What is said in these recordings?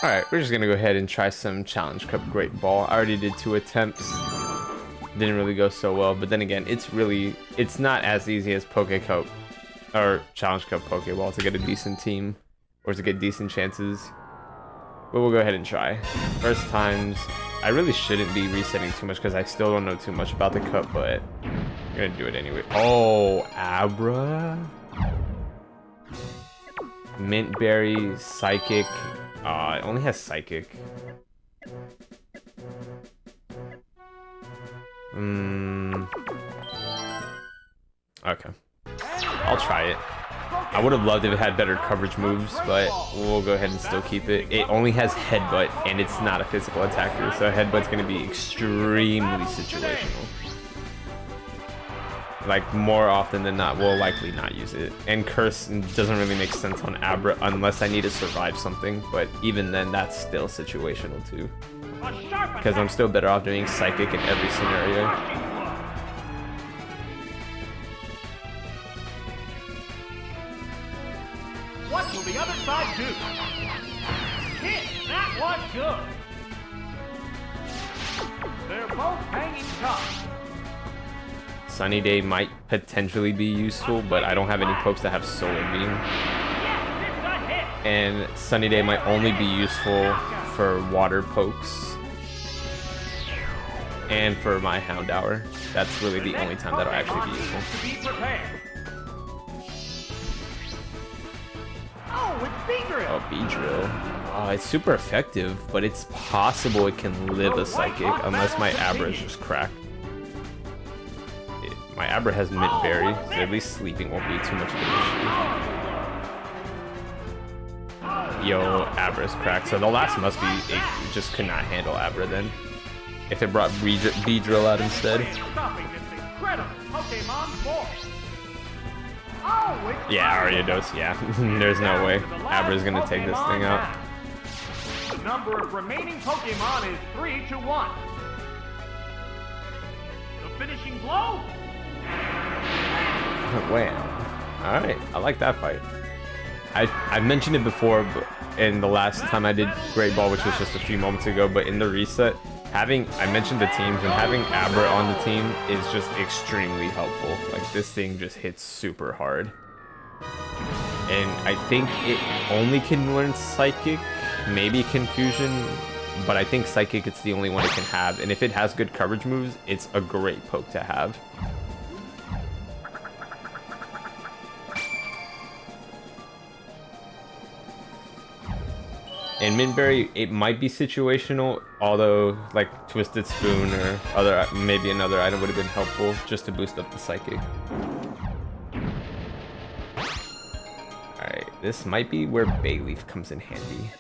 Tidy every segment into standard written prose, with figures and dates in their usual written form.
Alright, we're just gonna go ahead and try some Challenge Cup Great Ball. I already did 2 attempts. Didn't really go so well, but then again, it's not as easy as Poke Cup or Challenge Cup Pokeball to get a decent team or to get decent chances. But we'll go ahead and try. First times, I really shouldn't be resetting too much because I still don't know too much about the cup, but I'm gonna do it anyway. Oh, Abra? Mint Berry, Psychic. It only has Psychic. Okay. I'll try it. I would have loved if it had better coverage moves, but we'll go ahead and still keep it. It only has Headbutt, and it's not a physical attacker, so Headbutt's going to be extremely situational. Like, more often than not, we'll likely not use it. And Curse doesn't really make sense on Abra unless I need to survive something, but even then, that's still situational too. Because I'm still better off doing Psychic in every scenario. What will the other side do? Hit! That was good! They're both hanging tough. Sunny Day might potentially be useful, but I don't have any pokes that have Solar Beam. And Sunny Day might only be useful for water pokes. And for my Houndour. That's really the only time that'll actually be useful. Oh, Beedrill. Oh, it's super effective, but it's possible it can live a Psychic unless my Abra is just cracked. My Abra has Mint Berry, so at least sleeping won't be too much of an issue. Yo, Abra's cracked, so the last must be it just could not handle Abra then. If it brought Beedrill out instead. Yeah, Ariados, yeah. There's no way. Abra's gonna take this thing out. The number of remaining Pokemon is 3 to 1. The finishing blow? Wow. Alright, I like that fight. I mentioned it before in the last time I did Great Ball, which was just a few moments ago, but in the reset, I mentioned the teams, and having Abra on the team is just extremely helpful. Like, this thing just hits super hard. And I think it only can learn Psychic, maybe Confusion, but I think Psychic it's the only one it can have, and if it has good coverage moves, it's a great poke to have. And Mint Berry, it might be situational, although like Twisted Spoon or maybe another item would have been helpful just to boost up the Psychic. Alright, this might be where Bayleaf comes in handy.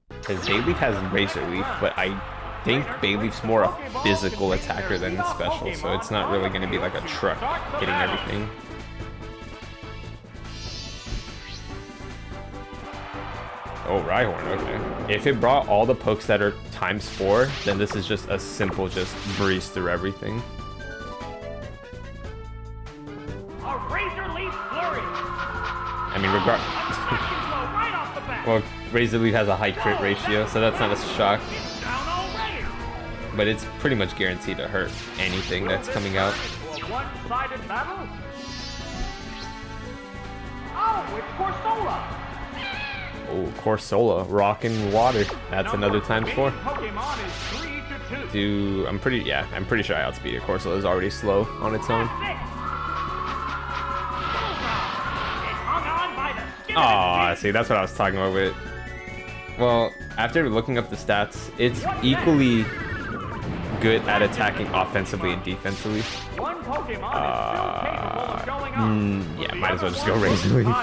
Because Bayleaf has Razor Leaf, but I think Bayleaf's more a physical attacker than a special, so it's not really going to be like a truck hitting everything. Oh, Rhyhorn, okay. If it brought all the pokes that are ×4, then this is just a simple just breeze through everything. A Razor Leaf Flurry. I mean, well, Razor Leaf has a high crit ratio, so that's not a shock. But it's pretty much guaranteed to hurt anything that's coming out. One-sided battle? Oh, it's Corsola. Oh, Corsola, rock and water. That's another ×4. I'm pretty sure I outspeed it. Corsola is already slow on its own. Oh, see, that's what I was talking about with it. Well, after looking up the stats, it's equally good at attacking offensively and defensively. Yeah, might as well just go Razor Leaf.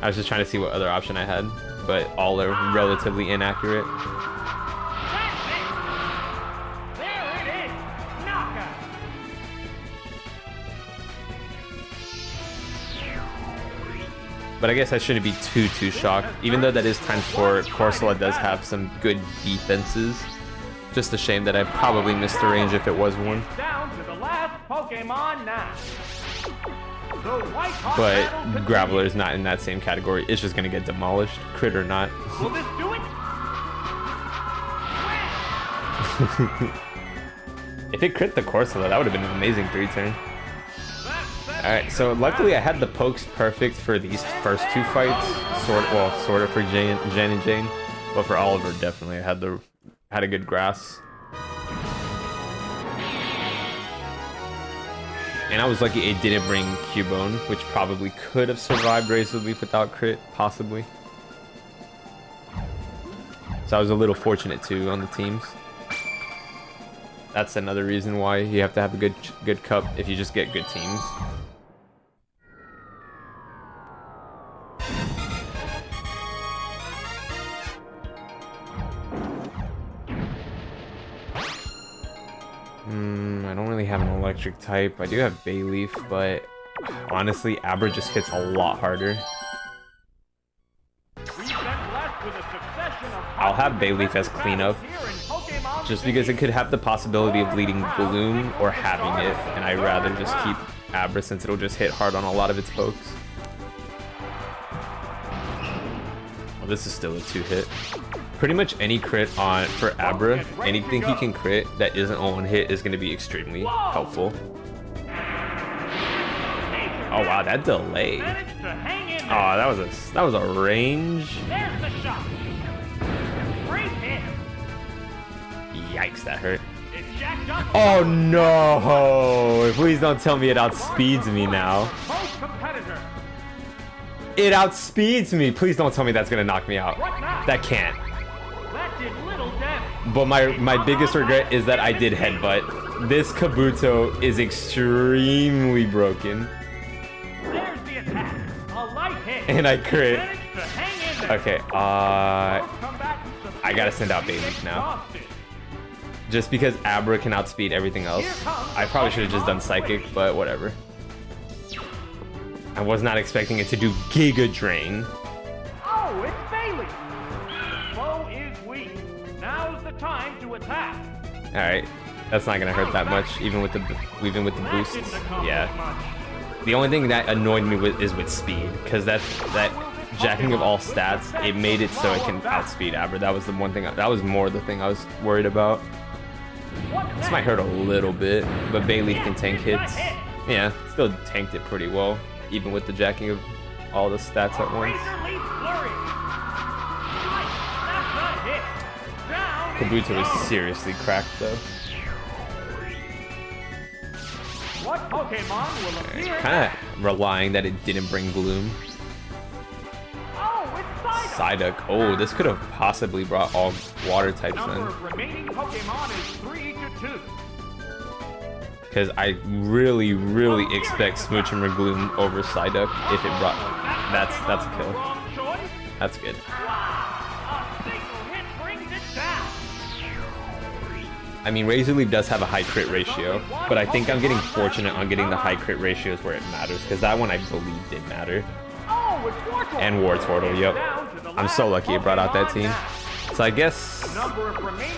I was just trying to see what other option I had, but all are relatively inaccurate. There it is! Knockout! But I guess I shouldn't be too shocked. Even though that is ×4, Corsola does have some good defenses. Just a shame that I probably missed the range if it was one. Down to the last Pokemon now. But Graveler is not in that same category. It's just gonna get demolished, Curt or not. Will this do it? If it crit the Corsa, that would have been an amazing 3-turn. Alright, so luckily I had the pokes perfect for these first 2 fights. Sort of for Jen and Jane. But for Oliver, definitely. I had a good grass. And I was lucky it didn't bring Cubone, which probably could have survived Razor Leaf without crit, possibly. So I was a little fortunate too on the teams. That's another reason why you have to have a good cup if you just get good teams. I don't really have an electric type. I do have Bayleaf, but honestly, Abra just hits a lot harder. I'll have Bayleaf as cleanup, just because it could have the possibility of leading Gloom or having it, and I'd rather just keep Abra since it'll just hit hard on a lot of its pokes. Well, this is still a 2-hit. Pretty much any crit for Abra, anything he can crit that isn't a 1-hit is going to be extremely helpful. Oh wow, that delay. Oh, that was a range. Yikes, that hurt. Oh no! Please don't tell me it outspeeds me now. It outspeeds me. Please don't tell me that's gonna knock me out. That can't. But my biggest regret is that I did headbutt. This Kabuto is extremely broken. And I crit. Okay, I gotta send out Bayleaf now. Just because Abra can outspeed everything else. I probably should have just done Psychic, but whatever. I was not expecting it to do Giga Drain. Oh, it's Bailey. The foe is weak. Now's the time to attack. All right, that's not gonna hurt that much, even with the boosts. Yeah. The only thing that annoyed me is with speed, because that jacking of all stats, it made it so it can outspeed Abra. That was the one thing. That was more the thing I was worried about. This might hurt a little bit, but Bayleaf can tank hits. Yeah, still tanked it pretty well, even with the jacking of all the stats at once. Kabuto is seriously cracked though. What Pokemon will appear? Kind of relying that it didn't bring Gloom. Oh, it's Psyduck. Oh, this could have possibly brought all water types then. Remaining Pokemon is 3-2. Because I really, really expect Smooch and Regloom over Psyduck if it brought. That's a kill. That's good. I mean, Razor Leaf does have a high crit ratio, but I think I'm getting fortunate on getting the high crit ratios where it matters, because that one I believe did matter. And Wartortle, yep. I'm so lucky it brought out that team. So I guess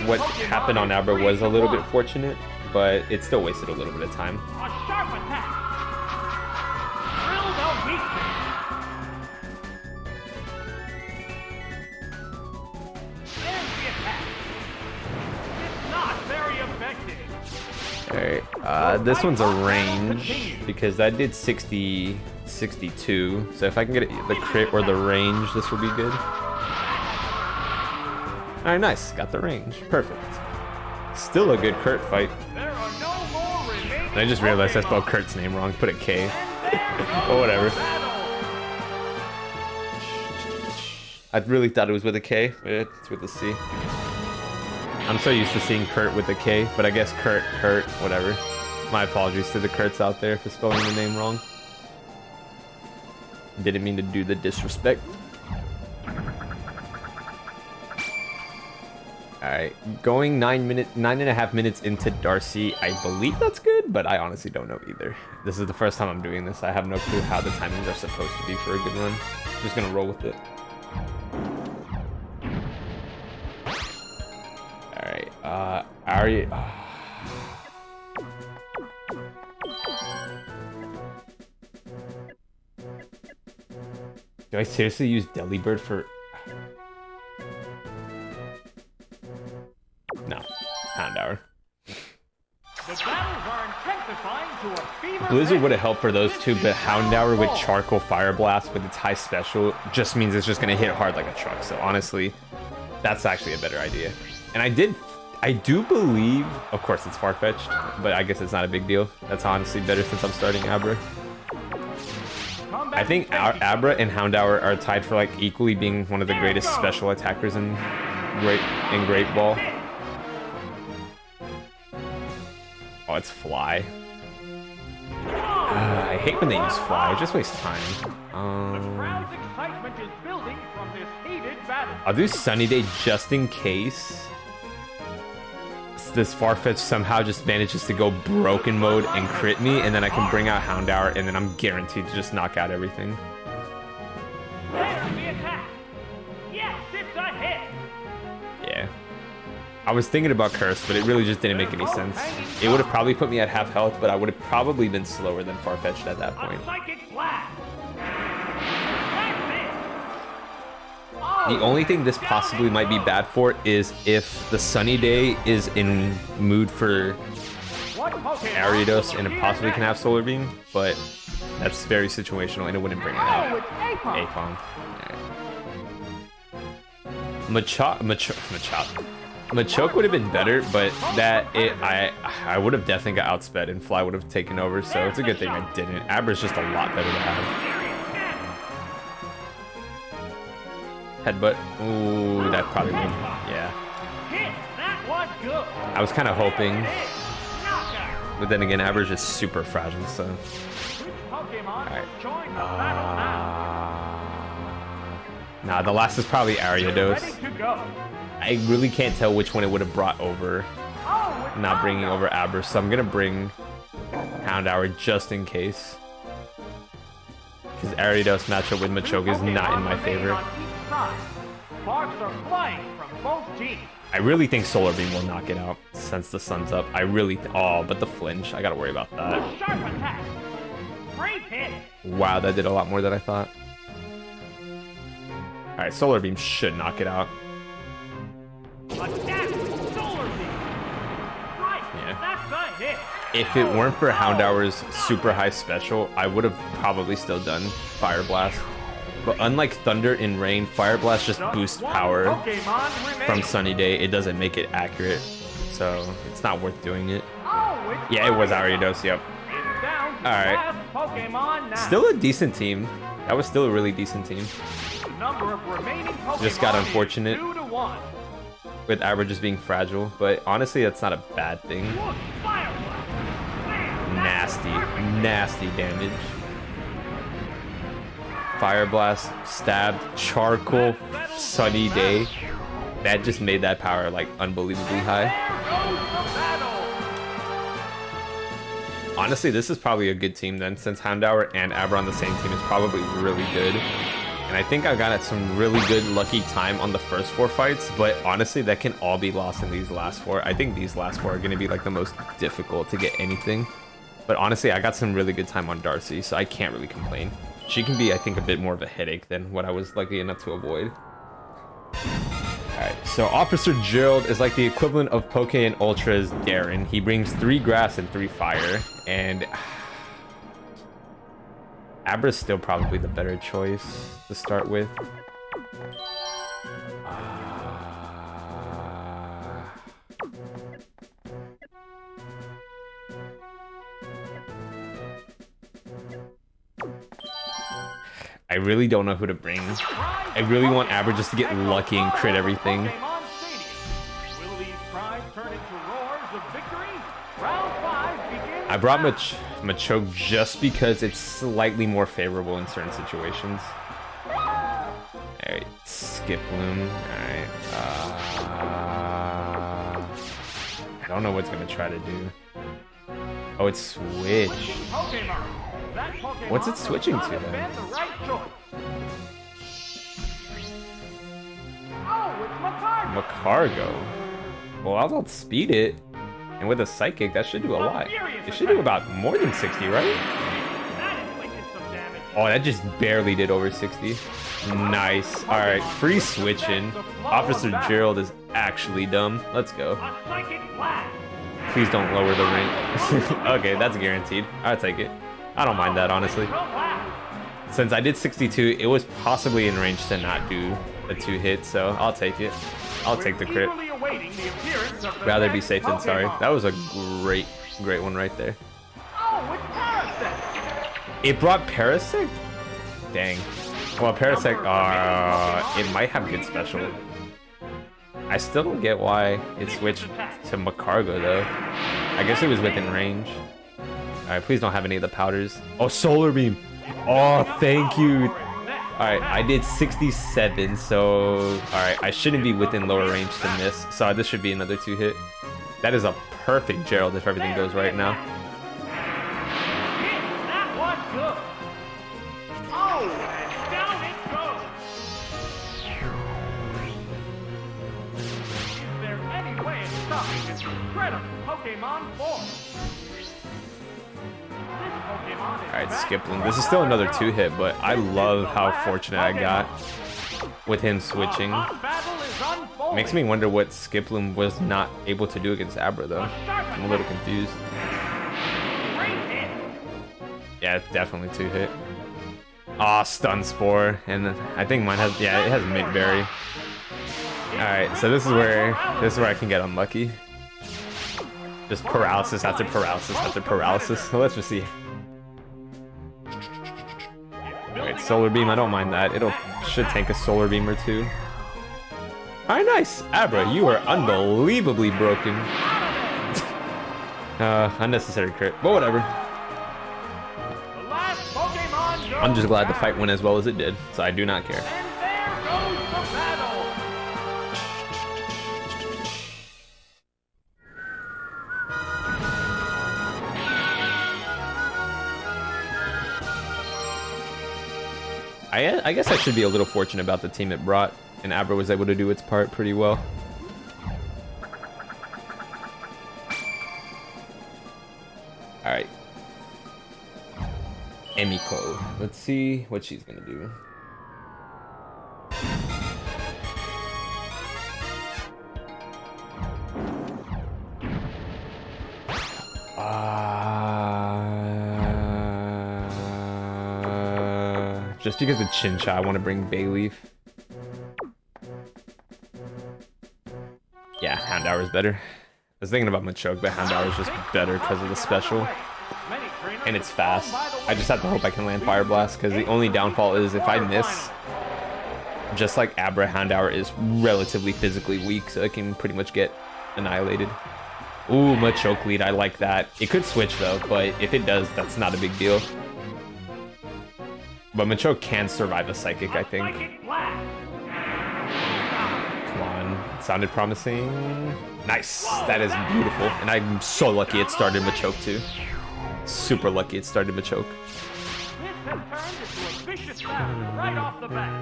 what happened on Abra was a little bit fortunate, but it still wasted a little bit of time. A sharp attack. Alright, this one's a range, because that did 60, 62. So if I can get the crit or the range, this will be good. Alright, nice. Got the range. Perfect. Still a good Curt fight. And I just realized I spelled Curt's name wrong. Put a K. Or whatever. I really thought it was with a K, but it's with a C. I'm so used to seeing Curt with a K, but I guess Curt, whatever. My apologies to the Curts out there for spelling the name wrong. Didn't mean to do the disrespect. Alright, going 9.5 minutes into Darcy. I believe that's good, but I honestly don't know either. This is the first time I'm doing this. I have no clue how the timings are supposed to be for a good run. I'm just gonna roll with it. Alright, Ari. Do I seriously use Delibird for... No. Houndour. The battles are intensifying to a fever Blizzard pitch. would have helped for those two, but Houndour with Charcoal Fire Blast with its high special just means it's just going to hit hard like a truck. So honestly, that's actually a better idea. And I do believe, of course it's far-fetched, but I guess it's not a big deal. That's honestly better since I'm starting Abra. I think Abra and Houndour are tied for like equally being one of the greatest special attackers in Great Ball. Oh, it's Fly. I hate when they use Fly. It just wastes time. The crowd's excitement is building from this heated battle. I'll do Sunny Day just in case this Farfetch somehow just manages to go broken mode and crit me, and then I can bring out Houndour, and then I'm guaranteed to just knock out everything. There's the attack. Yes, it's a hit. Yeah. I was thinking about Curse, but it really just didn't make any sense. It would have probably put me at half health, but I would have probably been slower than Farfetch'd at that point. A psychic blast. That's it. The only thing this possibly might be bad for is if the Sunny Day is in mood for Ariados and it possibly can have Solar Beam, but that's very situational and it wouldn't bring it out. Oh, it's Apom. Machop. Machoke would have been better, but I would have definitely got outsped and Fly would have taken over, so it's a good thing I didn't. Abra's just a lot better to have. Headbutt. Ooh, that probably would. Yeah. That was good. I was kind of hoping, but then again, Abra's just super fragile, so. Alright. Nah, the last is probably Ariados. I really can't tell which one it would have brought over. Not bringing over Abra, so I'm gonna bring Houndour just in case. Because Ariados matchup with Machoke is not in my favor. I really think Solar Beam will knock it out since the sun's up. I really, but the flinch, I gotta worry about that. Wow, that did a lot more than I thought. Alright, Solar Beam should knock it out. If it weren't for Houndour's super high special, I would have probably still done Fire Blast. But unlike Thunder and Rain, Fire Blast just boosts power from Sunny Day. It doesn't make it accurate, so it's not worth doing it. Yeah, it was Ariados, yep. Alright. Still a decent team. That was still a really decent team. Just got unfortunate with Abra just being fragile, but honestly, that's not a bad thing. Nasty damage. Fire Blast, stabbed, Charcoal, Sunny Day. That just made that power like unbelievably high. Honestly, this is probably a good team then, since Houndour and Abra on the same team is probably really good. And I think I got at some really good lucky time on the first 4 fights, but honestly, that can all be lost in these last 4. I think these last 4 are going to be like the most difficult to get anything. But honestly, I got some really good time on Darcy, so I can't really complain. She can be, I think, a bit more of a headache than what I was lucky enough to avoid. Alright, so Officer Gerald is like the equivalent of Poke and Ultra's Darren. He brings 3 grass and 3 fire, and Abra's still probably the better choice to start with. I really don't know who to bring. I really want Abra just to get lucky and crit everything. I brought Machoke just because it's slightly more favorable in certain situations. Alright, Skip Loom. Alright. I don't know what's gonna try to do. Oh, it's Switch. What's it switching to then? Macargo. Well, I'll outspeed it. And with a Psychic, that should do a lot. It should do about more than 60, right? Oh, that just barely did over 60. Nice. All right, free switching. Officer Gerald is actually dumb. Let's go. A psychic blast. Please don't lower the range. Okay, that's guaranteed. I'll take it. I don't mind that, honestly. Relax. Since I did 62, it was possibly in range to not do a 2-hit, so I'll take it. I'll take the crit. Eagerly awaiting the appearance of the Rather be next safe than sorry. Pokemon. That was a great one right there. Oh, it's Parasect. It brought Parasect? Dang. Well, Parasect, it might have good special. I still don't get why it switched to Macargo, though. I guess it was within range. Alright, please don't have any of the powders. Oh, Solar Beam! Oh, thank you! Alright, I did 67, so... Alright, I shouldn't be within lower range to miss. So this should be another 2-hit. That is a perfect Gerald if everything goes right now. That was good. Oh, and down it goes. Is there any way of stopping this incredible Pokemon force? Alright, Skipling. This is still another 2-hit, but I love how fortunate I got with him switching. Makes me wonder what Skipling was not able to do against Abra, though. I'm a little confused. Yeah, it's definitely 2-hit. Aw, Stun Spore. And I think mine has, yeah, it has Mint Berry. Alright, so this is where I can get unlucky. Just paralysis after paralysis after paralysis. So let's just see. Alright, Solar Beam, I don't mind that. Should tank a Solar Beam or two. Alright, nice! Abra, you are unbelievably broken. Unnecessary crit, but whatever. I'm just glad the fight went as well as it did, so I do not care. And there goes the battle. I guess I should be a little fortunate about the team it brought, and Abra was able to do its part pretty well. Alright. Emiko. Let's see what she's gonna do. Just because of Chincha, I want to bring Bayleaf. Yeah, Houndour is better. I was thinking about Machoke, but Houndour is just better because of the special. And it's fast. I just have to hope I can land Fire Blast, because the only downfall is if I miss, just like Abra, Houndour is relatively physically weak, so it can pretty much get annihilated. Ooh, Machoke lead, I like that. It could switch though, but if it does, that's not a big deal. But Machoke can survive a Psychic, I think. Come on, sounded promising. Nice, that is beautiful. And I'm so lucky it started Machoke too. Super lucky it started Machoke. This has turned into a vicious battle right off the bat.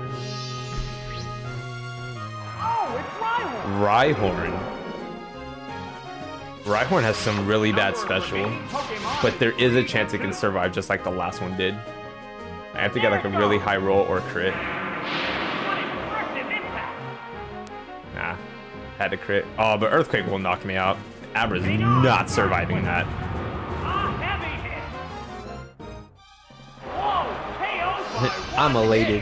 Oh, it's Rhyhorn. Rhyhorn has some really bad special, but there is a chance it can survive just like the last one did. I have to get like a really high roll or crit. Nah, had to crit. Oh, but Earthquake will knock me out. Abra's not surviving that. I'm elated.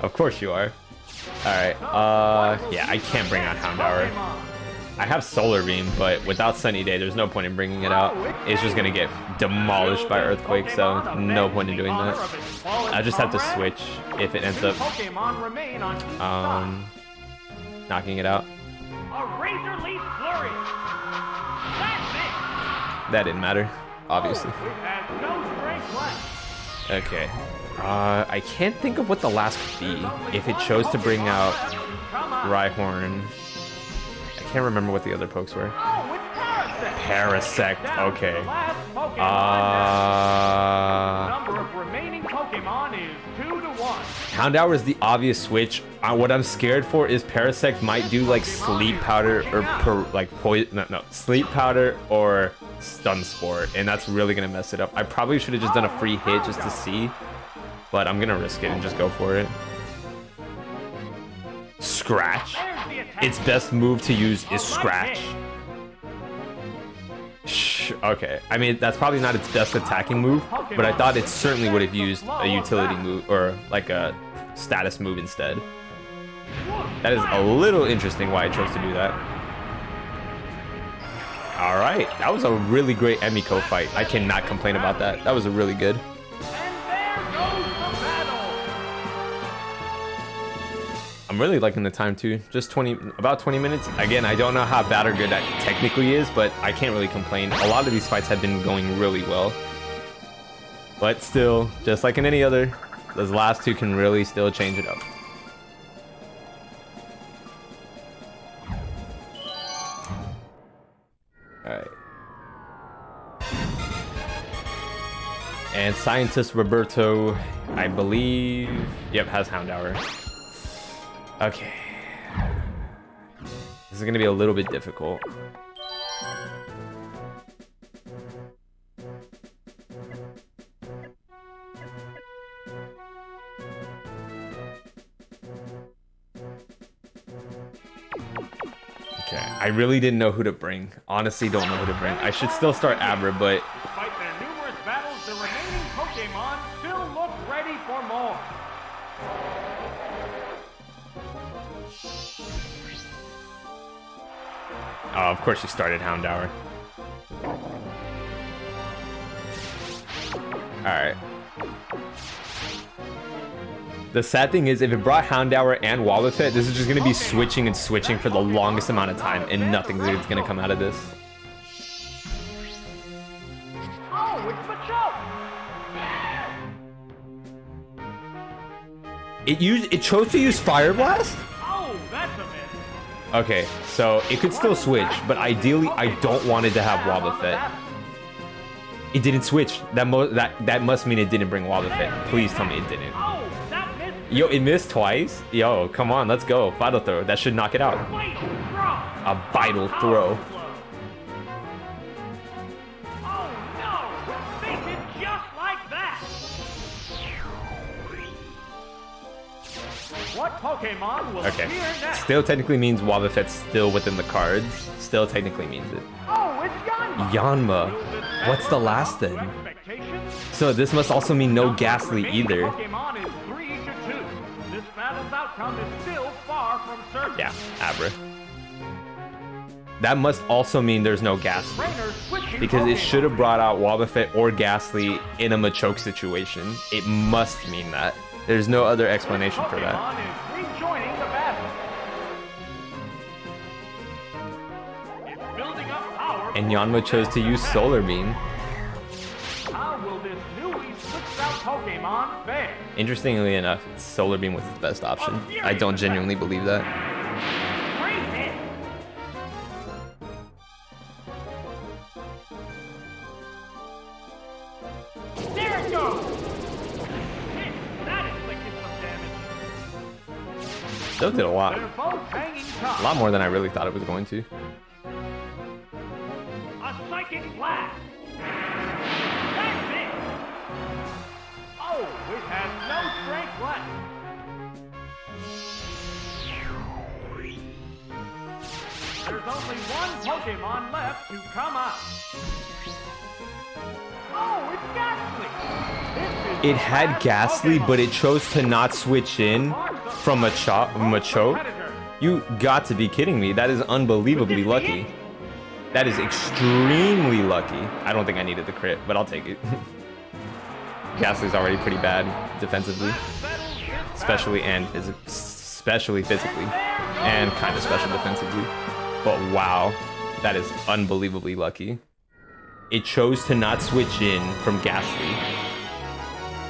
Of course you are. Alright, yeah, I can't bring out Houndour. I have Solar Beam, but without Sunny Day, there's no point in bringing it out. It's just gonna get demolished by Earthquake, so no point in doing that. I just have to switch if it ends up knocking it out. That didn't matter, obviously. Okay. I can't think of what the last could be. If it chose to bring out Rhyhorn. I can't remember what the other pokes were. Parasect. Okay. Houndour is the obvious switch. What I'm scared for is Parasect might do like Sleep Powder or Sleep Powder or Stun Spore, and that's really gonna mess it up. I probably should have just done a free hit just to see, but I'm gonna risk it and just go for it. Scratch. Its best move to use is scratch. Okay, I mean, that's probably not its best attacking move, but I thought it certainly would have used a utility move or like a status move instead. That is a little interesting why I chose to do that. All right, that was a really great Emiko fight. I cannot complain about that. That was a really good. I'm really liking the time too. Just about 20 minutes. Again, I don't know how bad or good that technically is, but I can't really complain. A lot of these fights have been going really well. But still, just like in any other, those last two can really still change it up. Alright. And Scientist Roberto, I believe, yep, has Hound Hour. Okay. This is gonna be a little bit difficult. Okay, I really didn't know who to bring. Honestly, don't know who to bring. I should still start Abra, but Despite their numerous battles, the remaining Pokemon still look ready for more. oh, of course you started Hound Hour. Alright. The sad thing is, if it brought Hound Hour and Wobbuffet, this is just going to be switching and switching for the longest amount of time, and nothing's going to come out of this. Oh, it's Machoke! It chose to use Fire Blast? Oh, that's a miss. Okay, so it could still switch, but ideally I don't want it to have Wobbuffet. It didn't switch. That must mean it didn't bring Wobbuffet. Please tell me it didn't. Oh, that missed. Yo, it missed twice? Yo, come on, let's go. Vital Throw. That should knock it out. Wait, throw. A Vital Throw. Oh no! They did just like that. What Pokemon will Okay. appear next? Still technically means Wobbuffet's still within the cards. Still technically means it. Oh, it's Yanma. Yanma. What's the last then? Expectations? So this must also mean no Ghastly either. Pokemon is 3-2. This battle's outcome is still far from certain. Yeah, Abra. That must also mean there's no Ghastly, Trainers switching because it Pokemon. should have brought out Wobbuffet or Ghastly in a Machoke situation. It must mean that. There's no other explanation for that. Pokemon is rejoining the battle. It's building up power. And Yanma chose to use Solar Beam. How will this newly switched out Pokemon fare? Interestingly enough, Solar Beam was its best option. I don't genuinely believe that. Great hit. There it goes. Hit. That inflicted some damage. Still did a lot. They're both hanging tough. A lot more than I really thought it was going to. A psychic blast. That's it. Oh, it has no strength left. There's only one Pokemon left to come out. Oh, it's Ghastly. This is It had Ghastly, but it chose to not switch in from Machoke. You got to be kidding me. That is unbelievably lucky. That is extremely lucky. I don't think I needed the crit, but I'll take it. Ghastly's already pretty bad defensively, especially physically, and kind of special defensively. But wow, that is unbelievably lucky. It chose to not switch in from Ghastly.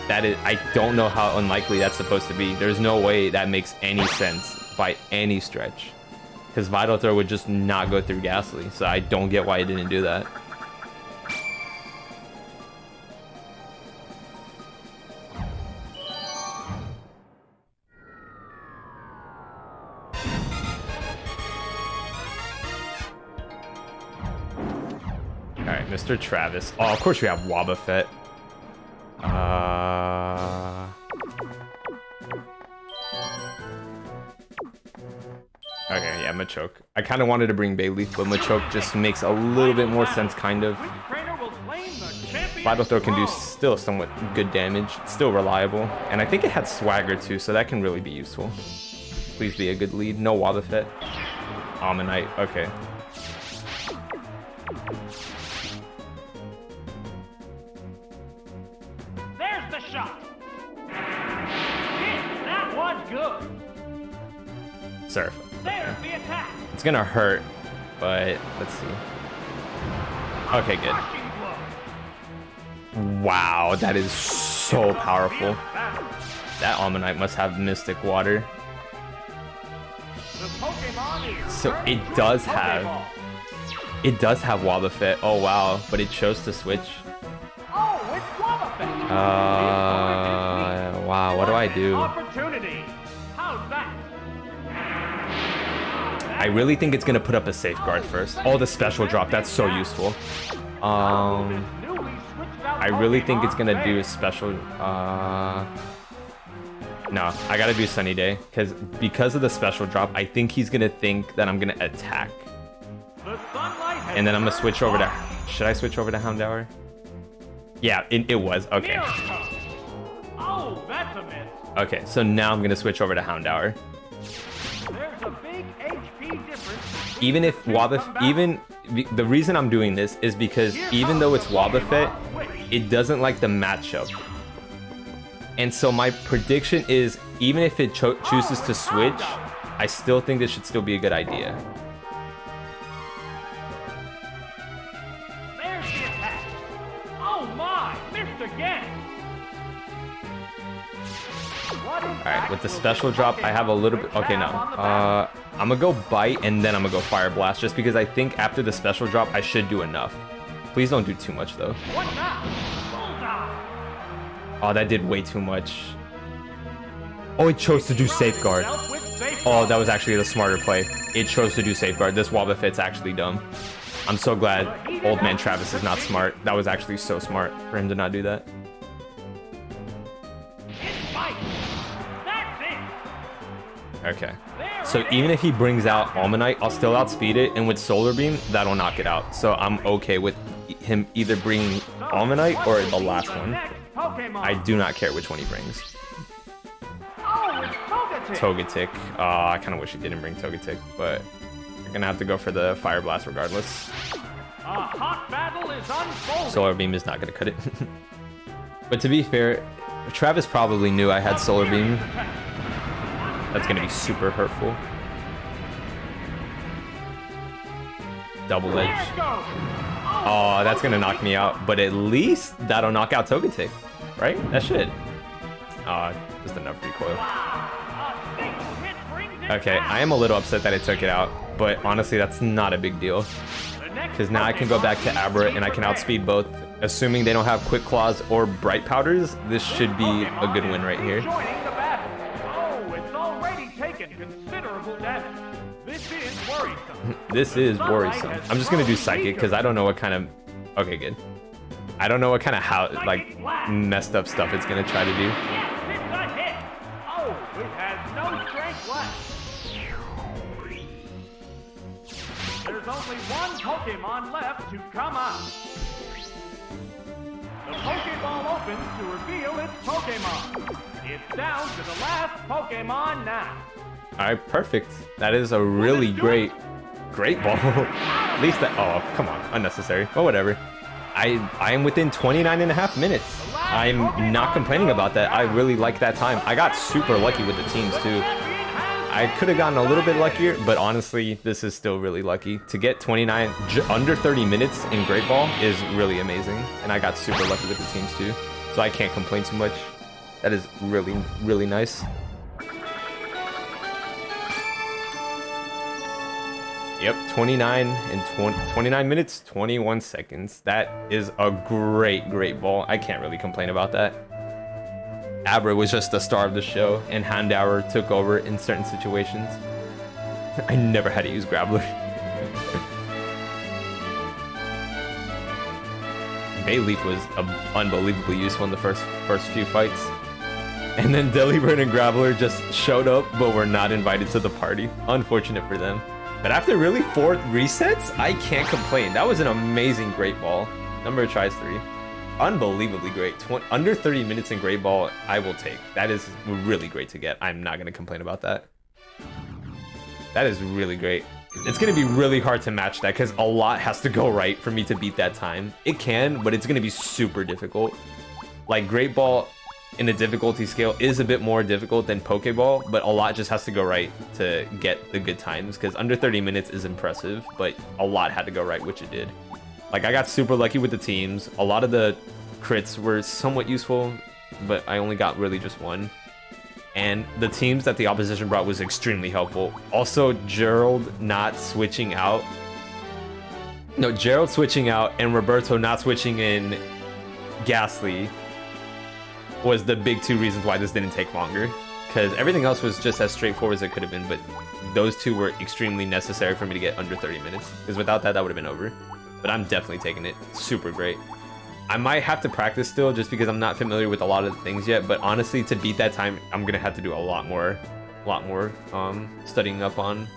That is, I don't know how unlikely that's supposed to be. There's no way that makes any sense by any stretch. Because Vital Throw would just not go through Ghastly, so I don't get why it didn't do that. Alright, Mr. Travis. Oh, of course we have Wobbuffet. Okay, yeah, Machoke. I kind of wanted to bring Bayleaf, but Machoke just makes a little bit more sense, kind of. Which trainer will claim the champion? Vital Throw can do still somewhat good damage. It's still reliable. And I think it had Swagger too, so that can really be useful. Please be a good lead. No Wobbuffet. Ammonite. Okay. There's the shot. Hit. That was good. Surf. There's the attack. It's gonna hurt, but let's see. Okay, good. Crushing blow. Wow, that is so powerful. Battle. That Ammonite must have Mystic Water. The Pokemon is So turned it to does a have- Pokeball. It does have Wobbuffet. Oh wow, but it chose to switch. Oh, it's Wobbuffet. Wow, what do I do? Opportunity. How's that? I really think it's gonna put up a safeguard first. Oh, the special drop, that's so useful. I really think it's gonna do a special, no, I gotta do Sunny Day, because of the special drop, I think he's gonna think that I'm gonna attack. And then I'm gonna switch over to, should I switch over to Houndour? Yeah, it was, okay. Oh, that's a miss. Okay, so now I'm gonna switch over to Houndour. There's a big HP difference. Even if the reason I'm doing this is because even though it's Wobbuffet, it doesn't like the matchup. And so my prediction is, even if it chooses to switch, I still think this should still be a good idea. There's the attack. Oh my, missed again. Alright, with the special drop, I have a little bit, okay, no. I'm gonna go Bite, and then I'm gonna go Fire Blast, just because I think after the special drop, I should do enough. Please don't do too much, though. What now? Bullseye. Oh, that did way too much. Oh, it chose to do Safeguard. Oh, that was actually the smarter play. It chose to do Safeguard. This Wobbuffet's actually dumb. I'm so glad Old Man Travis is not smart. That was actually so smart for him to not do that. It's Mike. That's it. Okay. So even if he brings out Almanite, I'll still outspeed it, and with Solar Beam, that'll knock it out. So I'm okay with him either bringing Almanite or the last one. I do not care which one he brings. Oh, it's Togetic. Togetic. I kind of wish he didn't bring Togetic, but I'm gonna have to go for the Fire Blast regardless. A hot battle is unfolding. Solar Beam is not gonna cut it. But to be fair, Travis probably knew I had Solar Beam. That's gonna be super hurtful. Double Edge. There it goes. Oh, that's gonna knock me out, but at least that'll knock out Togetic, right? That should. Just enough recoil. A single hit brings it Okay, down. I am a little upset that it took it out, but honestly, that's not a big deal. The next Because now I can go back to Abra and I can outspeed both. Assuming they don't have Quick Claws or Bright Powders, this should be a good win right here. Joining the battle. Oh, it's already taken considerable damage. This is worrisome. This is worrisome. I'm just gonna do Psychic because I don't know what kind of... Okay, good. I don't know what kind of messed up stuff it's gonna try to do. Yes, it's a hit. Oh, it has no strength left. There's only one Pokemon left to come out. The Pokeball opens to reveal its Pokemon. It's down to the last Pokemon now. Alright, perfect. That is a really great ball. At least that... Oh, come on. Unnecessary. But whatever. I am within 29 and a half minutes. I'm not complaining about that. I really like that time. I got super lucky with the teams too. I could have gotten a little bit luckier, but honestly, this is still really lucky. To get 29, under 30 minutes in Great Ball is really amazing. And I got super lucky with the teams too. So I can't complain too much. That is really, really nice. Yep, 29 minutes, 21 seconds. That is a great ball. I can't really complain about that. Abra was just the star of the show, and Houndour took over in certain situations. I never had to use Grappler. Bayleaf was unbelievably useful in the first few fights. And then Delibird and Graveler just showed up, but were not invited to the party. Unfortunate for them. But after really 4 resets, I can't complain. That was an amazing Great Ball. Number of tries 3. Unbelievably great. Under 30 minutes in Great Ball, I will take. That is really great to get. I'm not going to complain about that. That is really great. It's going to be really hard to match that because a lot has to go right for me to beat that time. It can, but it's going to be super difficult. Like, Great Ball in the difficulty scale is a bit more difficult than Pokeball, but a lot just has to go right to get the good times because under 30 minutes is impressive, but a lot had to go right, which it did. Like, I got super lucky with the teams. A lot of the crits were somewhat useful, but I only got really just 1. And the teams that the opposition brought was extremely helpful. Also, Gerald not switching out. No, Gerald switching out and Roberto not switching in Ghastly was the big 2 reasons why this didn't take longer. Because everything else was just as straightforward as it could have been, but those 2 were extremely necessary for me to get under 30 minutes. Because without that, that would have been over. But I'm definitely taking it. Super great. I might have to practice still just because I'm not familiar with a lot of the things yet, but honestly, to beat that time, I'm gonna have to do a lot more studying up on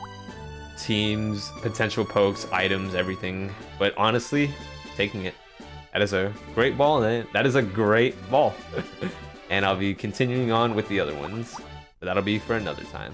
teams, potential pokes, items, everything. But honestly, taking it. That is a great ball, and that is a great ball. And I'll be continuing on with the other ones, but that'll be for another time.